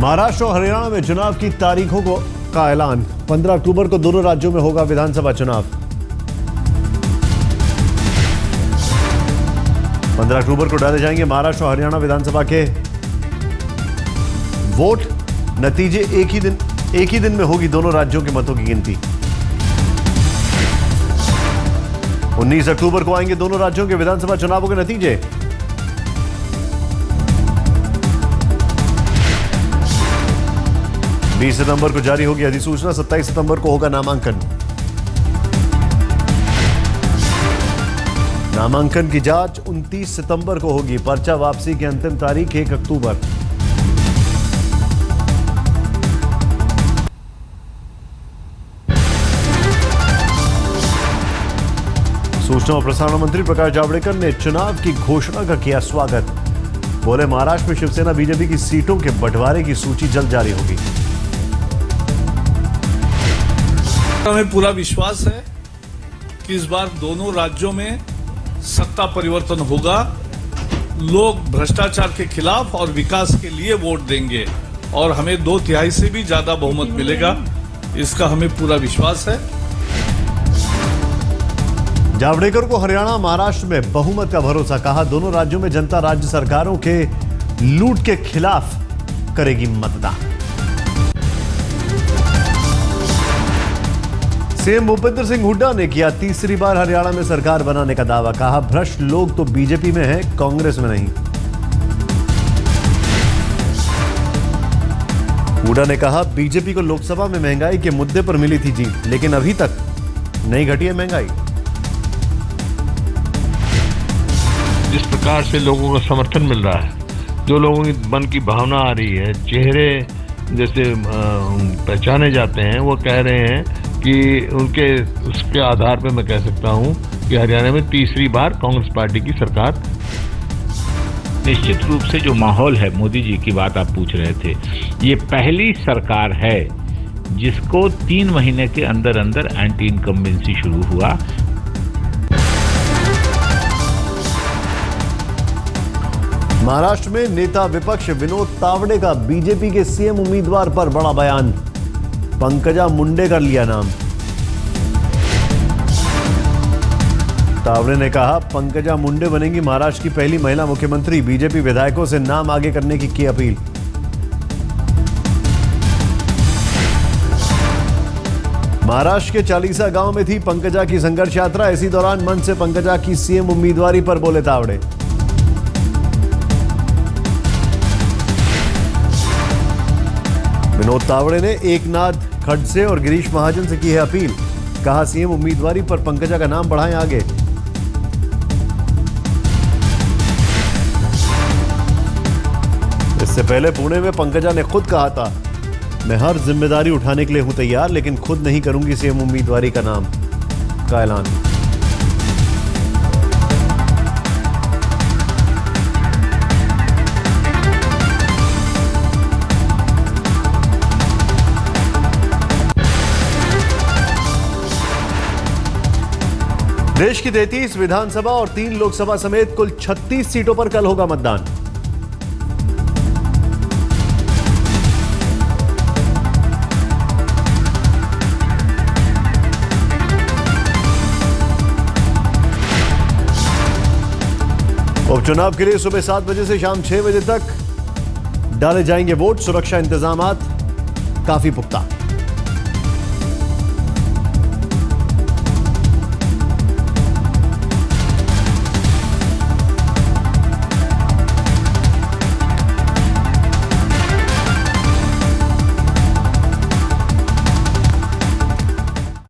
महाराष्ट्र और हरियाणा में चुनाव की तारीखों का ऐलान। 15 अक्टूबर को दोनों राज्यों में होगा विधानसभा चुनाव। 15 अक्टूबर को डाले जाएंगे महाराष्ट्र और हरियाणा विधानसभा के वोट। नतीजे एक ही दिन में होगी दोनों राज्यों के मतों की गिनती। 19 अक्टूबर को आएंगे दोनों राज्यों के विधानसभा चुनावों के नतीजे। बीस सितंबर को जारी होगी अधिसूचना। 27 सितंबर को होगा नामांकन। नामांकन की जांच 29 सितंबर को होगी। पर्चा वापसी की अंतिम तारीख 1 अक्टूबर। सूचना और प्रसारण मंत्री प्रकाश जावड़ेकर ने चुनाव की घोषणा का किया स्वागत। बोले महाराष्ट्र में शिवसेना बीजेपी की सीटों के बंटवारे की सूची जल्द जारी होगी। हमें पूरा विश्वास है कि इस बार दोनों राज्यों में सत्ता परिवर्तन होगा। लोग भ्रष्टाचार के खिलाफ और विकास के लिए वोट देंगे और हमें 2/3 से भी ज्यादा बहुमत मिलेगा, इसका हमें पूरा विश्वास है। जावड़ेकर को हरियाणा महाराष्ट्र में बहुमत का भरोसा। कहा दोनों राज्यों में जनता राज्य सरकारों के लूट के खिलाफ करेगी मतदान। सीएम भूपेंद्र सिंह हुड्डा ने किया तीसरी बार हरियाणा में सरकार बनाने का दावा। कहा भ्रष्ट लोग तो बीजेपी में हैं, कांग्रेस में नहीं। हुड्डा ने कहा बीजेपी को लोकसभा में महंगाई के मुद्दे पर मिली थी जीत, लेकिन अभी तक नहीं घटी है महंगाई। जिस प्रकार से लोगों का समर्थन मिल रहा है, जो लोगों की मन की भावना आ रही है, चेहरे जैसे पहचाने जाते हैं, वो कह रहे हैं कि उसके आधार पर मैं कह सकता हूं कि हरियाणा में तीसरी बार कांग्रेस पार्टी की सरकार। निश्चित रूप से जो माहौल है, मोदी जी की बात आप पूछ रहे थे, ये पहली सरकार है जिसको 3 महीने के अंदर अंदर एंटी इनकम्बेंसी शुरू हुआ। महाराष्ट्र में नेता विपक्ष विनोद तावड़े का बीजेपी के सीएम उम्मीदवार पर बड़ा बयान। पंकजा मुंडे कर लिया नाम। तावड़े ने कहा पंकजा मुंडे बनेंगी महाराष्ट्र की पहली महिला मुख्यमंत्री। बीजेपी विधायकों से नाम आगे करने की अपील। महाराष्ट्र के चालीसा गांव में थी पंकजा की संघर्ष यात्रा। इसी दौरान मंच से पंकजा की सीएम उम्मीदवारी पर बोले तावड़े। विनोद तावड़े ने एकनाथ खड़से और गिरीश महाजन से की है अपील। कहा सीएम उम्मीदवारी पर पंकजा का नाम बढ़ाएं आगे। इससे पहले पुणे में पंकजा ने खुद कहा था, मैं हर जिम्मेदारी उठाने के लिए हूं तैयार, लेकिन खुद नहीं करूंगी सीएम उम्मीदवारी का नाम का ऐलान। देश की 33 विधानसभा और 3 लोकसभा समेत कुल 36 सीटों पर कल होगा मतदान। उपचुनाव के लिए सुबह 7 बजे से शाम 6 बजे तक डाले जाएंगे वोट। सुरक्षा इंतजामात काफी पुख्ता।